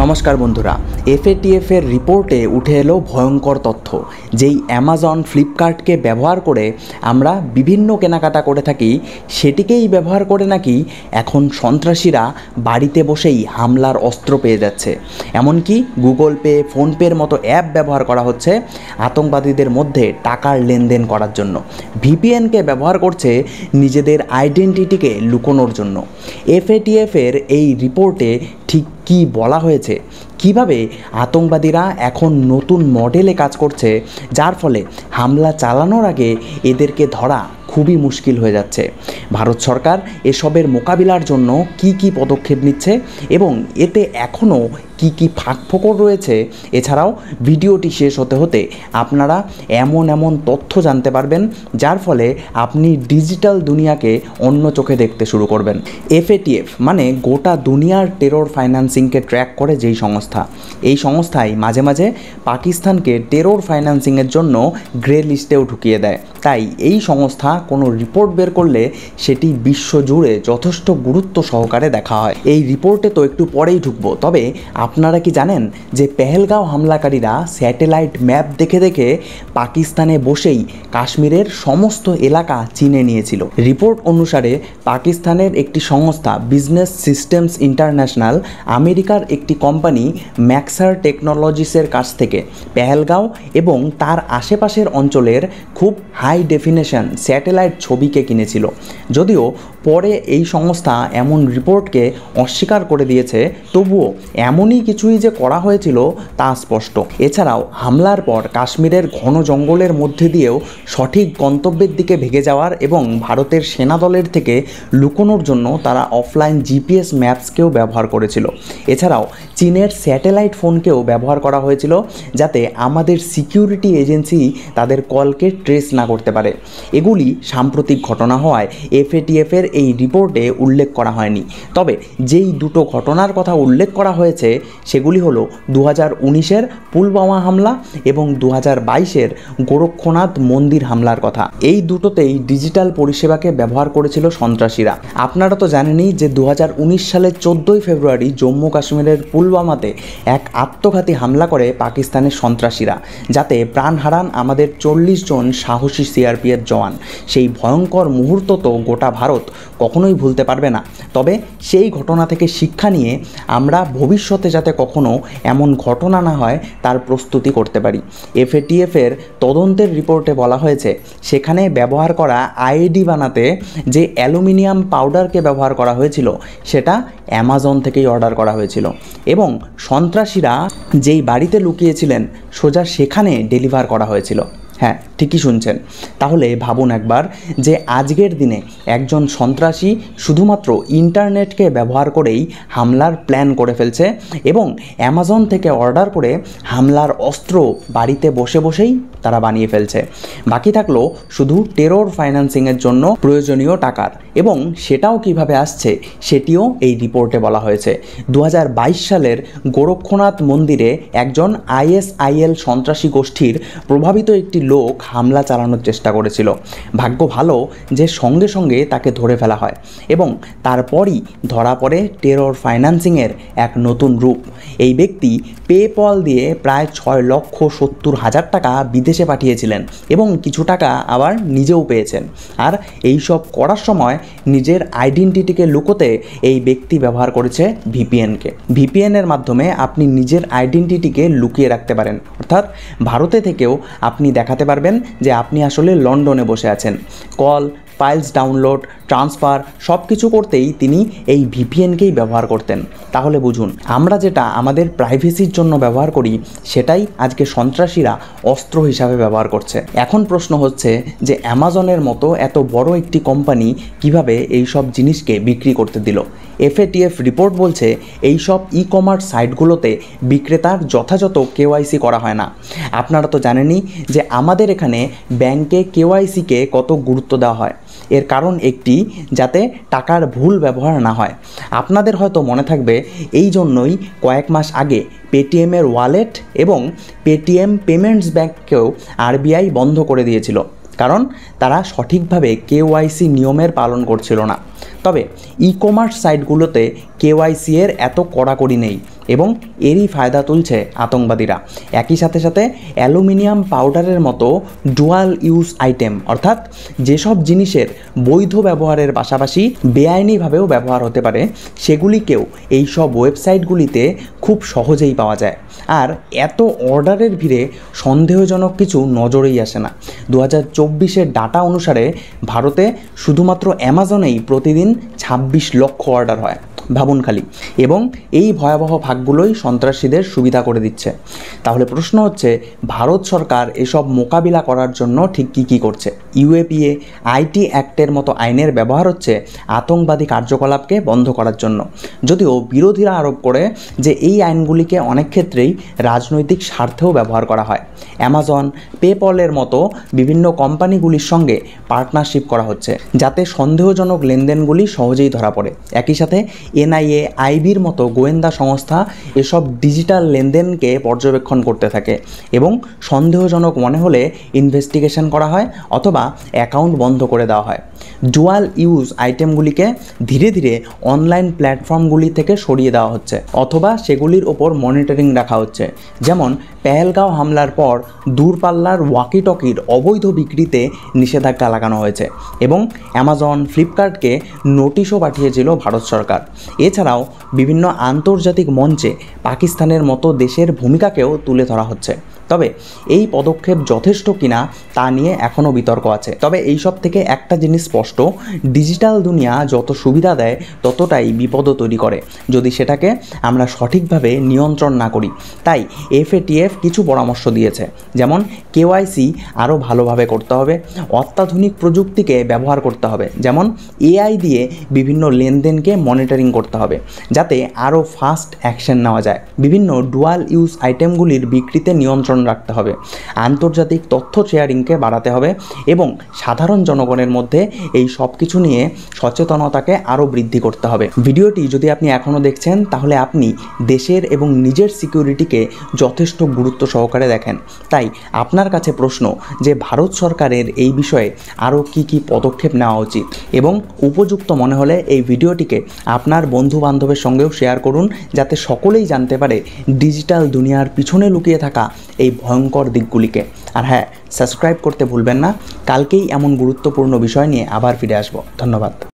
নমস্কার বন্ধুরা, এফএটিএফ এর রিপোর্টে উঠে এলো ভয়ঙ্কর তথ্য। যেই অ্যামাজন ফ্লিপকার্টকে ব্যবহার করে আমরা বিভিন্ন কেনাকাটা করে থাকি, সেটিকেই ব্যবহার করে নাকি এখন সন্ত্রাসীরা বাড়িতে বসেই হামলার অস্ত্র পেয়ে যাচ্ছে। এমনকি গুগল পে, ফোনপের মতো অ্যাপ ব্যবহার করা হচ্ছে আতঙ্কবাদীদের মধ্যে টাকার লেনদেন করার জন্য। ভিপিএনকে ব্যবহার করছে নিজেদের আইডেন্টিটিকে লুকোনোর জন্য। এফএটিএফ এর এই রিপোর্টে ঠিক কি বলা হয়েছে, কিভাবে আতঙ্কবাদীরা এখন নতুন মডেলে কাজ করছে, যার ফলে হামলা চালানোর আগে এদেরকে ধরা খুবই মুশকিল হয়ে যাচ্ছে। ভারত সরকার এসবের মোকাবিলার জন্য কি পদক্ষেপ নিচ্ছে এবং এতে এখনও কি ফাঁকফোকর রয়েছে, এছাড়াও ভিডিওটি শেষ হতে হতে আপনারা এমন তথ্য জানতে পারবেন যার ফলে আপনি ডিজিটাল দুনিয়াকে অন্য চোখে দেখতে শুরু করবেন। এফএটিএফ মানে গোটা দুনিয়ার টেরর ফাইন্যান্সিংকে ট্র্যাক করে যেই সংস্থা, এই সংস্থায় মাঝে মাঝে পাকিস্তানকে টেরর ফাইন্যান্সিংয়ের জন্য গ্রে লিস্টেও ঢুকিয়ে দেয়। তাই এই সংস্থা কোনো রিপোর্ট বের করলে সেটি বিশ্বজুড়ে যথেষ্ট গুরুত্ব সহকারে দেখা হয়। এই রিপোর্টে তো একটু পরেই ঢুকবো, তবে আপনারা কি জানেন যে পেহেলগাঁও হামলাকারীরা স্যাটেলাইট ম্যাপ দেখে দেখে পাকিস্তানে বসেই কাশ্মীরের সমস্ত এলাকা চিনে নিয়েছিল। রিপোর্ট অনুসারে পাকিস্তানের একটি সংস্থা বিজনেস সিস্টেমস ইন্টারন্যাশনাল আমেরিকার একটি কোম্পানি ম্যাক্সার টেকনোলজিসের কাছ থেকে পেহেলগাঁও এবং তার আশেপাশের অঞ্চলের খুব হাই ডেফিনেশন স্যাটেলাইট ছবিকে কিনেছিল। যদিও পরে এই সংস্থা এমন রিপোর্টকে অস্বীকার করে দিয়েছে, তবুও এমনই কিছুই যে করা হয়েছিল তা স্পষ্ট। এছাড়াও হামলার পর কাশ্মীরের ঘন জঙ্গলের মধ্যে দিয়েও সঠিক গন্তব্যের দিকে ভেগে যাওয়ার এবং ভারতের সেনাদলের থেকে লুকোনোর জন্য তারা অফলাইন জিপিএস ম্যাপসকেও ব্যবহার করেছিল। এছাড়াও চীনের স্যাটেলাইট ফোনকেও ব্যবহার করা হয়েছিল যাতে আমাদের সিকিউরিটি এজেন্সি তাদের কলকে ট্রেস না করতে পারে। এগুলি সাম্প্রতিক ঘটনা হওয়ায় এফএটিএফের এই রিপোর্টে উল্লেখ করা হয়নি। তবে যেই দুটো ঘটনার কথা উল্লেখ করা হয়েছে সেগুলি হলো 2019-এর পুলওয়ামা হামলা এবং 2022-এর গোরক্ষনাথ মন্দির হামলার কথা। এই দুটোতেই ডিজিটাল পরিষেবাকে ব্যবহার করেছিল সন্ত্রাসীরা। আপনারা তো জানেনই যে 2019 সালের 14ই ফেব্রুয়ারি জম্মু কাশ্মীরের পুলওয়ামাতে এক আত্মঘাতী হামলা করে পাকিস্তানের সন্ত্রাসীরা, যাতে প্রাণ হারান আমাদের 40 জন সাহসী সিআরপিএফ জওয়ান। সেই ভয়ঙ্কর মুহূর্ত তো গোটা ভারত কখনোই ভুলতে পারবে না। তবে সেই ঘটনা থেকে শিক্ষা নিয়ে আমরা ভবিষ্যতে যাতে কখনো এমন ঘটনা না হয় তার প্রস্তুতি করতে পারি। এফএটিএফের তদন্তের রিপোর্টে বলা হয়েছে সেখানে ব্যবহার করা আইডি বানাতে যে অ্যালুমিনিয়াম পাউডারকে ব্যবহার করা হয়েছিল সেটা অ্যামাজন থেকেই অর্ডার করা হয়েছিল এবং সন্ত্রাসীরা যেই বাড়িতে লুকিয়েছিলেন সোজা সেখানে ডেলিভার করা হয়েছিল। হ্যাঁ, ঠিকই শুনছেন। তাহলে ভাবুন একবার যে আজকের দিনে একজন সন্ত্রাসী শুধুমাত্র ইন্টারনেটকে ব্যবহার করেই হামলার প্ল্যান করে ফেলছে এবং অ্যামাজন থেকে অর্ডার করে হামলার অস্ত্র বাড়িতে বসে বসেই তারা বানিয়ে ফেলছে। বাকি থাকলো শুধু টেরর ফাইন্যান্সিংয়ের জন্য প্রয়োজনীয় টাকার, এবং সেটাও কিভাবে আসছে সেটিও এই রিপোর্টে বলা হয়েছে। 2022 সালের গোরক্ষনাথ মন্দিরে একজন আইএসআইএল সন্ত্রাসী গোষ্ঠীর প্রভাবিত একটি লোক হামলা চালানোর চেষ্টা করেছিল। ভাগ্য ভালো যে সঙ্গে সঙ্গে তাকে ধরে ফেলা হয় এবং তারপরই ধরা পড়ে টেরর ফাইন্যান্সিংয়ের এক নতুন রূপ। এই ব্যক্তি পেপল দিয়ে প্রায় 6,70,000 টাকা বিদেশে পাঠিয়েছিলেন এবং কিছু টাকা আবার নিজেও পেয়েছেন। আর এই সব করার সময় নিজের আইডেন্টিটিকে লুকোতে এই ব্যক্তি ব্যবহার করেছে ভিপিএনকে। ভিপিএনের মাধ্যমে আপনি নিজের আইডেন্টিটিকে লুকিয়ে রাখতে পারেন, অর্থাৎ ভারতে থেকেও আপনি দেখাতে পারবেন যে আপনি আসলে লন্ডনে বসে আছেন। কল, ফাইলস ডাউনলোড, ট্রান্সফার সব কিছু করতেই তিনি এই ভিপিএনকেই ব্যবহার করতেন। তাহলে বুঝুন, আমরা যেটা আমাদের প্রাইভেসির জন্য ব্যবহার করি সেটাই আজকে সন্ত্রাসীরা অস্ত্র হিসাবে ব্যবহার করছে। এখন প্রশ্ন হচ্ছে যে অ্যামাজনের মতো এত বড় একটি কোম্পানি কিভাবে এই সব জিনিসকে বিক্রি করতে দিল। এফএটিএফ রিপোর্ট বলছে এই সব ই কমার্স সাইটগুলোতে বিক্রেতার যথাযথ কেওয়াইসি করা হয় না। আপনারা তো জানেনই যে আমাদের এখানে ব্যাংকে কেওয়াইসিকে কত গুরুত্ব দেওয়া হয়। এর কারণ একটি, যাতে টাকার ভুল ব্যবহার না হয়। আপনাদের হয়তো মনে থাকবে এই জন্যই কয়েক মাস আগে পেটিএমের ওয়ালেট এবং পেটিএম পেমেন্টস ব্যাংককেও আরবিআই বন্ধ করে দিয়েছিল, কারণ তারা সঠিকভাবে কেওয়াইসি নিয়মের পালন করছিল না। তবে ই কমার্স সাইটগুলোতে কেওয়াইসি এর এত কড়াকড়ি নেই। এবং এরই ফায়দা তুলছে আতঙ্কবাদীরা। একই সাথে সাথে অ্যালুমিনিয়াম পাউডারের মতো ডুয়াল ইউজ আইটেম, অর্থাৎ যেসব জিনিসের বৈধ ব্যবহারের পাশাপাশি বেআইনিভাবেও ব্যবহার হতে পারে, সেগুলিকেও এই সব ওয়েবসাইটগুলিতে খুব সহজেই পাওয়া যায়। আর এত অর্ডারের ভিড়ে সন্দেহজনক কিছু নজরেই আসে না। 2024-এর ডাটা অনুসারে ভারতে শুধুমাত্র অ্যামাজনেই প্রতিদিন 26 লক্ষ অর্ডার হয়, ভাবুন খালি। এবং এই ভয়াবহ ভাগগুলোই সন্ত্রাসীদের সুবিধা করে দিচ্ছে। তাহলে প্রশ্ন হচ্ছে, ভারত সরকার এসব মোকাবিলা করার জন্য ঠিক কী করছে? ইউএপিএ আইটি অ্যাক্টের মতো আইনের ব্যবহার হচ্ছে আতঙ্কবাদী কার্যকলাপকে বন্ধ করার জন্য, যদিও বিরোধীরা আরোপ করে যে এই আইনগুলিকে অনেক ক্ষেত্রেই রাজনৈতিক স্বার্থেও ব্যবহার করা হয়। অ্যামাজন, পেপলের মতো বিভিন্ন কোম্পানিগুলির সঙ্গে পার্টনারশিপ করা হচ্ছে যাতে সন্দেহজনক লেনদেনগুলি সহজেই ধরা পড়ে। একই সাথে এনআইএ, আইবির মতো গোয়েন্দা সংস্থা এসব ডিজিটাল লেনদেনকে পর্যবেক্ষণ করতে থাকে এবং সন্দেহজনক মনে হলে ইনভেস্টিগেশন করা হয় অথবা অ্যাকাউন্ট বন্ধ করে দেওয়া হয়। ডুয়াল ইউজ আইটেমগুলিকে ধীরে ধীরে অনলাইন প্ল্যাটফর্মগুলি থেকে সরিয়ে দেওয়া হচ্ছে অথবা সেগুলির ওপর মনিটরিং রাখা হচ্ছে। যেমন পেহেলগাঁও হামলার পর দূরপাল্লার ওয়াকি টকির অবৈধ বিক্রিতে নিষেধাজ্ঞা লাগানো হয়েছে এবং অ্যামাজন, ফ্লিপকার্টকে নোটিশও পাঠিয়েছিল ভারত সরকার। এছাড়াও বিভিন্ন আন্তর্জাতিক মঞ্চে পাকিস্তানের মতো দেশের ভূমিকাকেও তুলে ধরা হচ্ছে। তবে এই পদক্ষেপ যথেষ্ট কিনা তা নিয়ে এখনও বিতর্ক আছে। তবে এই সব থেকে একটা জিনিস স্পষ্ট, ডিজিটাল দুনিয়া যত সুবিধা দেয় ততটাই বিপদও তৈরি করে যদি সেটাকে আমরা সঠিকভাবে নিয়ন্ত্রণ না করি। তাই এফএটিএফ কিছু পরামর্শ দিয়েছে, যেমন কেওয়াইসি আরও ভালোভাবে করতে হবে, অত্যাধুনিক প্রযুক্তিকে ব্যবহার করতে হবে, যেমন এআই দিয়ে বিভিন্ন লেনদেনকে মনিটরিং করতে হবে যাতে আরও ফাস্ট অ্যাকশন নেওয়া যায়। বিভিন্ন ডুয়াল ইউজ আইটেমগুলির বিক্রিতে নিয়ন্ত্রণ রাখতে হবে, আন্তর্জাতিক তথ্য শেয়ারিংকে বাড়াতে হবে এবং সাধারণ জনগণের মধ্যে এই সব কিছু নিয়ে সচেতনতাকে আরও বৃদ্ধি করতে হবে। ভিডিওটি যদি আপনি এখনও দেখছেন তাহলে আপনি দেশের এবং নিজের সিকিউরিটিকে যথেষ্ট গুরুত্ব সহকারে দেখেন। তাই আপনার কাছে প্রশ্ন যে ভারত সরকারের এই বিষয়ে আরও কী পদক্ষেপ নেওয়া উচিত, এবং উপযুক্ত মনে হলে এই ভিডিওটিকে আপনার বন্ধু বান্ধবের সঙ্গেও শেয়ার করুন যাতে সকলেই জানতে পারে ডিজিটাল দুনিয়ার পিছনে লুকিয়ে থাকা এই ভয়ঙ্কর দিকগুলিকে। আর হ্যাঁ, সাবস্ক্রাইব করতে ভুলবেন না। কালকেই এমন গুরুত্বপূর্ণ বিষয় নিয়ে আবার ফিরে আসব। ধন্যবাদ।